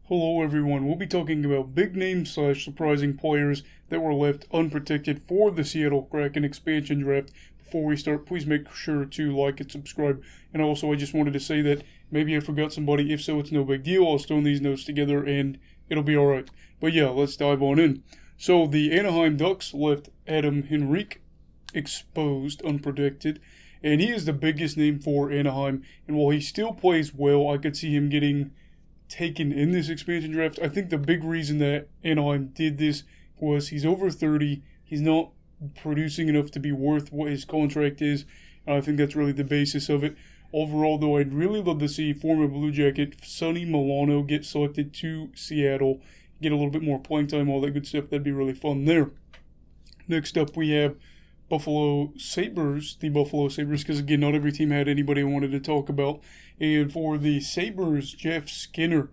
Hello everyone, we'll be talking about big name / surprising players that were left unprotected for the Seattle Kraken expansion draft. Before we start, please make sure to like and subscribe. And also, I just wanted to say that maybe I forgot somebody. If so, it's no big deal. I'll stone these notes together and it'll be alright. But yeah, let's dive on in. So the Anaheim Ducks left Adam Henrique exposed, unprotected. And he is the biggest name for Anaheim. And while he still plays well, I could see him getting taken in this expansion draft. I think the big reason that Anaheim did this was he's over 30. He's not producing enough to be worth what his contract is. And I think that's really the basis of it. Overall, though, I'd really love to see former Blue Jacket Sonny Milano get selected to Seattle, get a little bit more playing time, all that good stuff. That'd be really fun there. Next up, we have Buffalo Sabres, because again, not every team had anybody I wanted to talk about. And for the Sabres, Jeff Skinner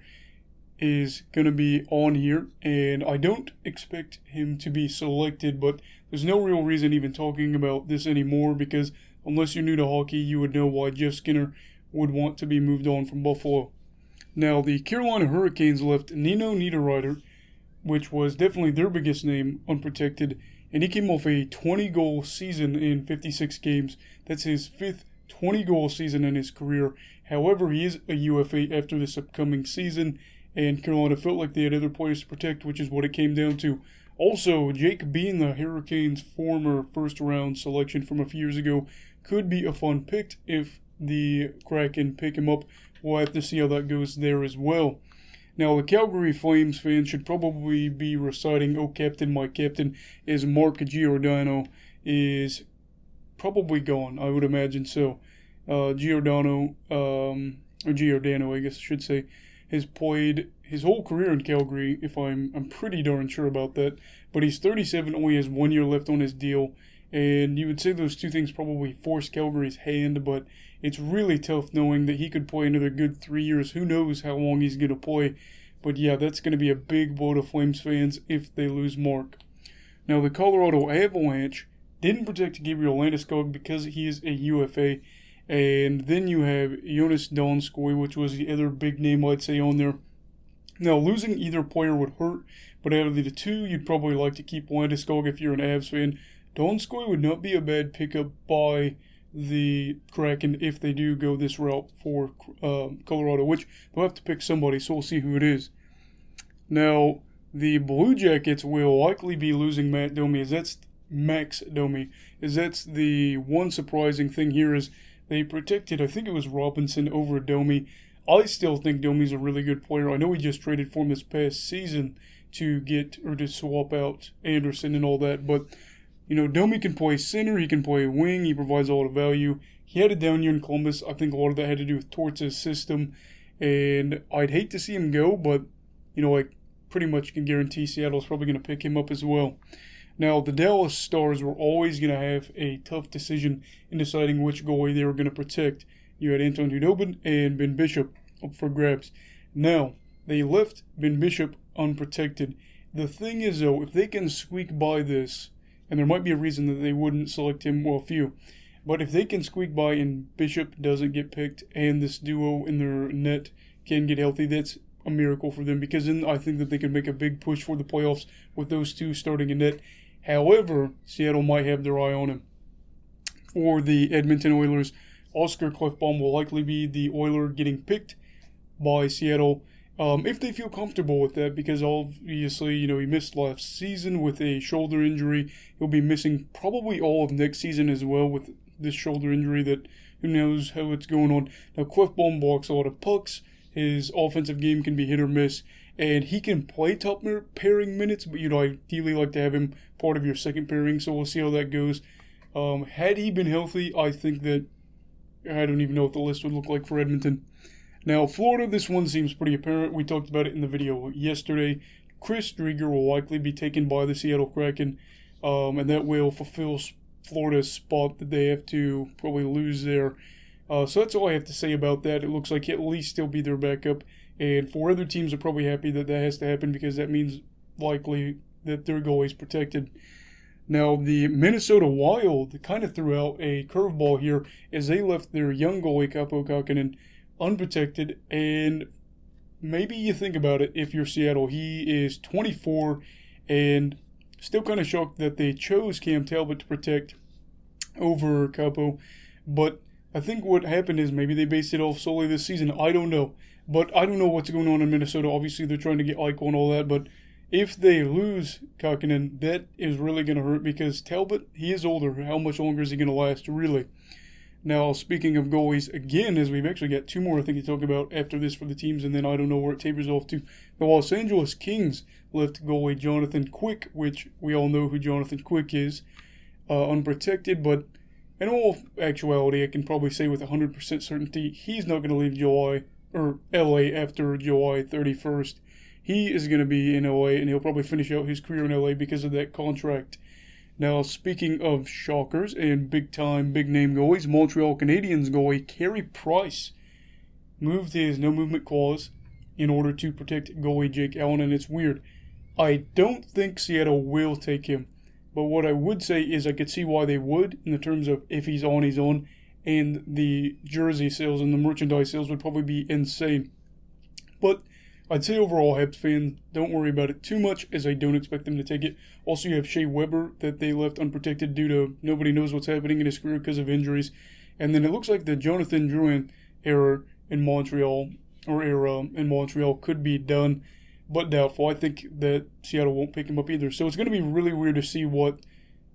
is going to be on here, and I don't expect him to be selected, but there's no real reason even talking about this anymore, because unless you're new to hockey, you would know why Jeff Skinner would want to be moved on from Buffalo. Now, the Carolina Hurricanes left Nino Niederreiter, which was definitely their biggest name, unprotected, and he came off a 20-goal season in 56 games. That's his fifth 20-goal season in his career. However, he is a UFA after this upcoming season, and Carolina felt like they had other players to protect, which is what it came down to. Also, Jake Bean, the Hurricanes' former first-round selection from a few years ago, could be a fun pick if the Kraken pick him up. We'll have to see how that goes there as well. Now, the Calgary Flames fans should probably be reciting, "Oh, Captain, my Captain," as Mark Giordano is probably gone. I would imagine so. Giordano, I guess I should say, has played his whole career in Calgary, if I'm pretty darn sure about that. But he's 37, only has 1 year left on his deal. And you would say those two things probably force Calgary's hand, but it's really tough knowing that he could play another good 3 years. Who knows how long he's going to play. But yeah, that's going to be a big blow to Flames fans if they lose Mark. Now, the Colorado Avalanche didn't protect Gabriel Landeskog because he is a UFA. And then you have Jonas Donskoy, which was the other big name I'd say on there. Now, losing either player would hurt, but out of the two, you'd probably like to keep Landeskog if you're an Avs fan. Donskoy would not be a bad pickup by the Kraken if they do go this route for Colorado, which they'll have to pick somebody, so we'll see who it is. Now, the Blue Jackets will likely be losing Max Domi, as that's the one surprising thing here is they protected, I think it was Robinson over Domi. I still think Domi's a really good player. I know he just traded for him this past season to swap out Anderson and all that, but you know, Domi can play center, he can play wing, he provides a lot of value. He had a down year in Columbus. I think a lot of that had to do with Torts' system, and I'd hate to see him go, but, you know, I pretty much can guarantee Seattle's probably going to pick him up as well. Now, the Dallas Stars were always going to have a tough decision in deciding which goalie they were going to protect. You had Anton Khudobin and Ben Bishop up for grabs. Now, they left Ben Bishop unprotected. The thing is, though, if they can squeak by this, and there might be a reason that they wouldn't select him, well, a few. But if they can squeak by and Bishop doesn't get picked and this duo in their net can get healthy, that's a miracle for them, because then I think that they could make a big push for the playoffs with those two starting in net. However, Seattle might have their eye on him. For the Edmonton Oilers, Oscar Klefbom will likely be the Oiler getting picked by Seattle. If they feel comfortable with that, because obviously, you know, he missed last season with a shoulder injury. He'll be missing probably all of next season as well with this shoulder injury that who knows how it's going on. Now, Klefbom blocks a lot of pucks. His offensive game can be hit or miss, and he can play top pairing minutes, but you'd ideally like to have him part of your second pairing, so we'll see how that goes. Had he been healthy, I think that I don't even know what the list would look like for Edmonton. Now, Florida, this one seems pretty apparent. We talked about it in the video yesterday. Chris Driedger will likely be taken by the Seattle Kraken, and that will fulfill Florida's spot that they have to probably lose there. So that's all I have to say about that. It looks like he'll at least still be their backup, and for other teams are probably happy that that has to happen because that means likely that their goalie is protected. Now, the Minnesota Wild kind of threw out a curveball here as they left their young goalie, Kaapo Kähkönen, unprotected, and maybe you think about it if you're Seattle. He is 24 and still kind of shocked that they chose Cam Talbot to protect over Capo. But I think what happened is maybe they based it off solely this season. I don't know. But I don't know what's going on in Minnesota. Obviously, they're trying to get Eichel and all that. But if they lose Kakinen, that is really going to hurt because Talbot, he is older. How much longer is he going to last, really? Now, speaking of goalies, again, as we've actually got two more I think to talk about after this for the teams, and then I don't know where it tapers off to. The Los Angeles Kings left goalie Jonathan Quick, which we all know who Jonathan Quick is, unprotected, but in all actuality, I can probably say with 100% certainty, he's not going to leave LA after July 31st. He is going to be in LA, and he'll probably finish out his career in LA because of that contract. Now, speaking of shockers and big-time, big-name goalies, Montreal Canadiens goalie Carey Price moved his no-movement clause in order to protect goalie Jake Allen, and it's weird. I don't think Seattle will take him, but what I would say is I could see why they would in the terms of if he's on, he's on, and the jersey sales and the merchandise sales would probably be insane. But I'd say overall, Habs fans, don't worry about it too much, as I don't expect them to take it. Also, you have Shea Weber that they left unprotected due to nobody knows what's happening in his career because of injuries. And then it looks like the Jonathan Drouin era in Montreal could be done, but doubtful. I think that Seattle won't pick him up either. So it's going to be really weird to see what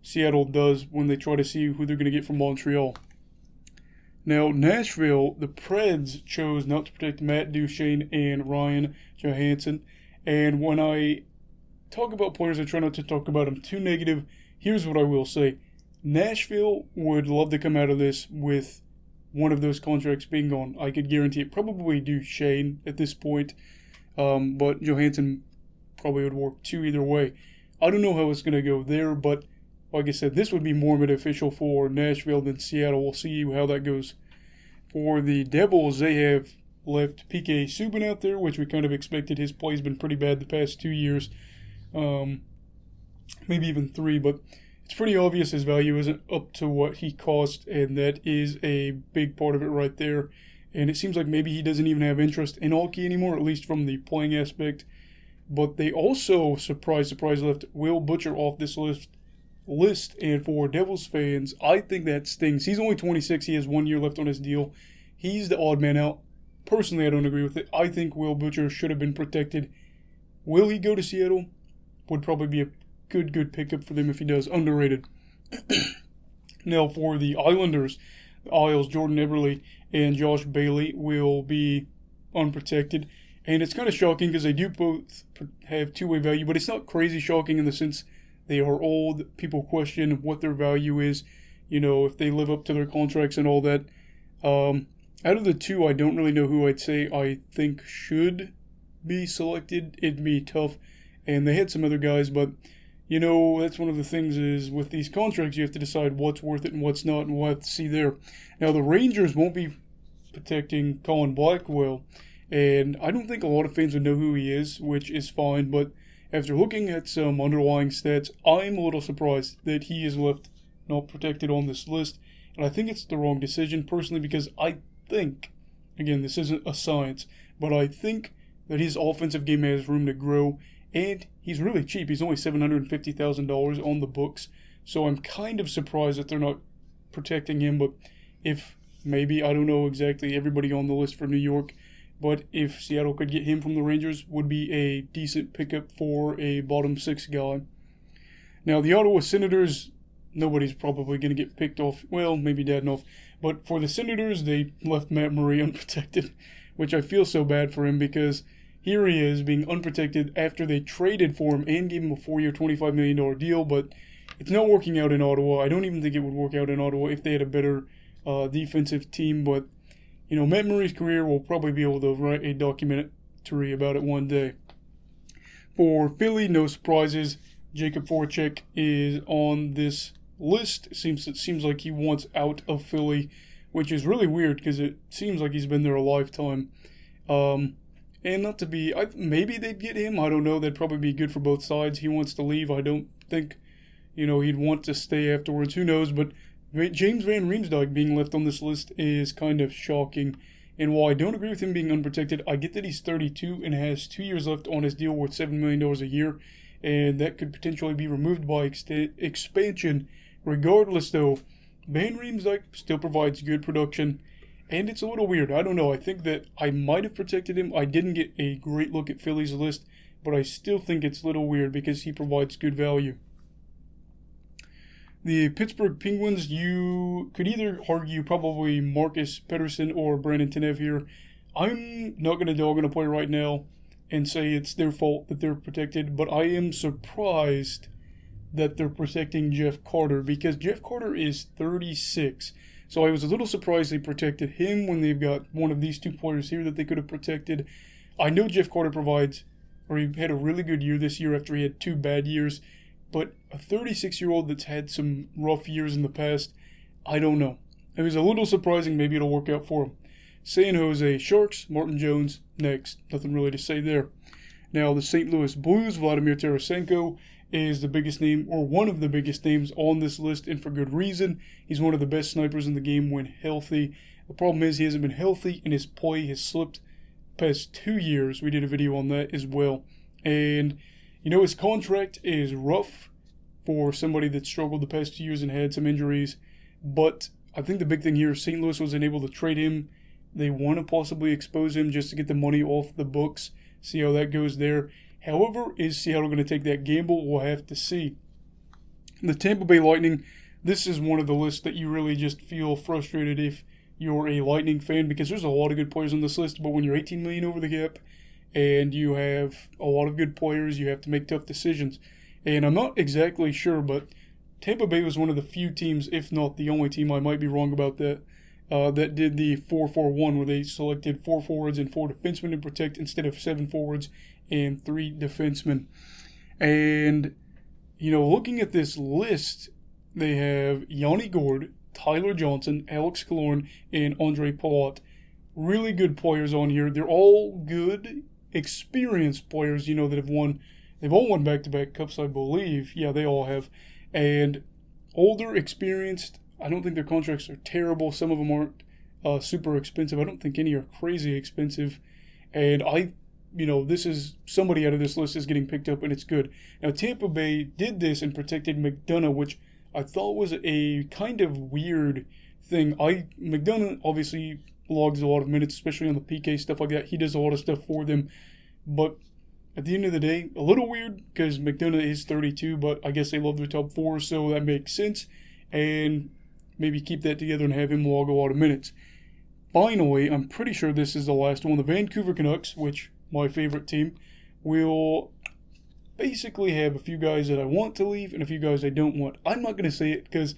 Seattle does when they try to see who they're going to get from Montreal. Now, Nashville, the Preds chose not to protect Matt Duchene and Ryan Johansson. And when I talk about players, I try not to talk about them too negative. Here's what I will say. Nashville would love to come out of this with one of those contracts being gone. I could guarantee it. Probably Duchene at this point. But Johansson probably would work too either way. I don't know how it's going to go there, but like I said, this would be more beneficial for Nashville than Seattle. We'll see how that goes. For the Devils, they have left PK Subban out there, which we kind of expected. His play's been pretty bad the past 2 years, maybe even 3, but it's pretty obvious his value isn't up to what he cost, and that is a big part of it right there. And it seems like maybe he doesn't even have interest in hockey anymore, at least from the playing aspect. But they also, surprise, left Will Butcher off this list. And for Devils fans, I think that stings. He's only 26. He has 1 year left on his deal. He's the odd man out. Personally, I don't agree with it. I think Will Butcher should have been protected. Will he go to Seattle? Would probably be a good pickup for them if he does. Underrated. Now, for the Islanders, the Isles, Jordan Eberle and Josh Bailey will be unprotected. And it's kind of shocking because they do both have two-way value, but it's not crazy shocking in the sense they are old. People question what their value is, if they live up to their contracts and all that. Out of the two, I don't really know who I'd say I think should be selected. It'd be tough. And they had some other guys, but, that's one of the things is with these contracts, you have to decide what's worth it and what's not, and we'll have to see there. Now, the Rangers won't be protecting Colin Blackwell, and I don't think a lot of fans would know who he is, which is fine, but after looking at some underlying stats, I'm a little surprised that he is left not protected on this list. And I think it's the wrong decision, personally, because I think, again, this isn't a science, but I think that his offensive game has room to grow, and he's really cheap. He's only $750,000 on the books, so I'm kind of surprised that they're not protecting him. But if maybe, I don't know exactly everybody on the list for New York, but if Seattle could get him from the Rangers, would be a decent pickup for a bottom six guy. Now, the Ottawa Senators, nobody's probably going to get picked off. Well, maybe Dadonov. But for the Senators, they left Matt Murray unprotected, which I feel so bad for him because here he is being unprotected after they traded for him and gave him a 4-year, $25 million deal. But it's not working out in Ottawa. I don't even think it would work out in Ottawa if they had a better defensive team. But Matt Murray's career, will probably be able to write a documentary about it one day. For Philly, no surprises. Jacob Voracek is on this list. It seems like he wants out of Philly, which is really weird because it seems like he's been there a lifetime. And not to be, maybe they'd get him. I don't know. That'd probably be good for both sides. He wants to leave. I don't think, he'd want to stay afterwards. Who knows? But James Van Riemsdyk being left on this list is kind of shocking. And while I don't agree with him being unprotected, I get that he's 32 and has 2 years left on his deal worth $7 million a year, and that could potentially be removed by expansion. Regardless, though, Van Riemsdyk still provides good production, and it's a little weird. I don't know. I think that I might have protected him. I didn't get a great look at Philly's list, but I still think it's a little weird because he provides good value. The Pittsburgh Penguins, you could either argue probably Marcus Pettersson or Brandon Tanev here. I'm not going to dog on a player right now and say it's their fault that they're protected, but I am surprised that they're protecting Jeff Carter because Jeff Carter is 36. So I was a little surprised they protected him when they've got one of these two players here that they could have protected. I know Jeff Carter he had a really good year this year after he had 2 bad years. But a 36-year-old that's had some rough years in the past, I don't know. It was a little surprising. Maybe it'll work out for him. San Jose Sharks, Martin Jones, next. Nothing really to say there. Now, the St. Louis Blues, Vladimir Tarasenko is the biggest name, or one of the biggest names on this list, and for good reason. He's one of the best snipers in the game when healthy. The problem is he hasn't been healthy, and his play has slipped past 2 years. We did a video on that as well. And his contract is rough for somebody that struggled the past 2 years and had some injuries. But I think the big thing here is St. Louis wasn't able to trade him. They want to possibly expose him just to get the money off the books. See how that goes there. However, is Seattle going to take that gamble? We'll have to see. The Tampa Bay Lightning, this is one of the lists that you really just feel frustrated if you're a Lightning fan because there's a lot of good players on this list. But when you're $18 million over the cap, and you have a lot of good players, you have to make tough decisions. And I'm not exactly sure, but Tampa Bay was one of the few teams, if not the only team, I might be wrong about that, that did the 4-4-1, where they selected 4 forwards and 4 defensemen to protect instead of 7 forwards and 3 defensemen. And, looking at this list, they have Yanni Gourde, Tyler Johnson, Alex Killorn, and Andre Palat. Really good players on here. They're all good, experienced players, that have won. They've all won back-to-back cups, I believe. Yeah, they all have. And older, experienced. I don't think their contracts are terrible. Some of them aren't super expensive. I don't think any are crazy expensive. And this is somebody out of this list is getting picked up, and it's good. Now, Tampa Bay did this and protected McDonough, which I thought was a kind of weird thing. McDonough obviously logs a lot of minutes, especially on the PK, stuff like that. He does a lot of stuff for them. But at the end of the day, a little weird because McDonough is 32, but I guess they love their top 4, so that makes sense. And maybe keep that together and have him log a lot of minutes. Finally, I'm pretty sure this is the last one. The Vancouver Canucks, which my favorite team, will basically have a few guys that I want to leave and a few guys I don't want. I'm not going to say it because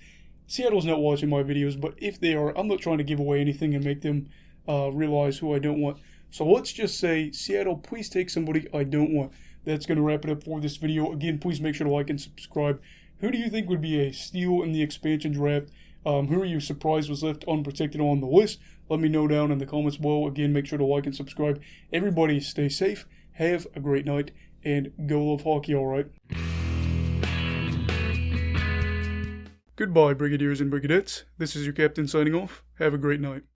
Seattle's not watching my videos, but if they are, I'm not trying to give away anything and make them realize who I don't want. So let's just say, Seattle, please take somebody I don't want. That's going to wrap it up for this video. Again, please make sure to like and subscribe. Who do you think would be a steal in the expansion draft? Who are you surprised was left unprotected on the list? Let me know down in the comments below. Again, make sure to like and subscribe. Everybody stay safe, have a great night, and go love hockey, alright? Goodbye, Brigadiers and Brigadettes. This is your captain signing off. Have a great night.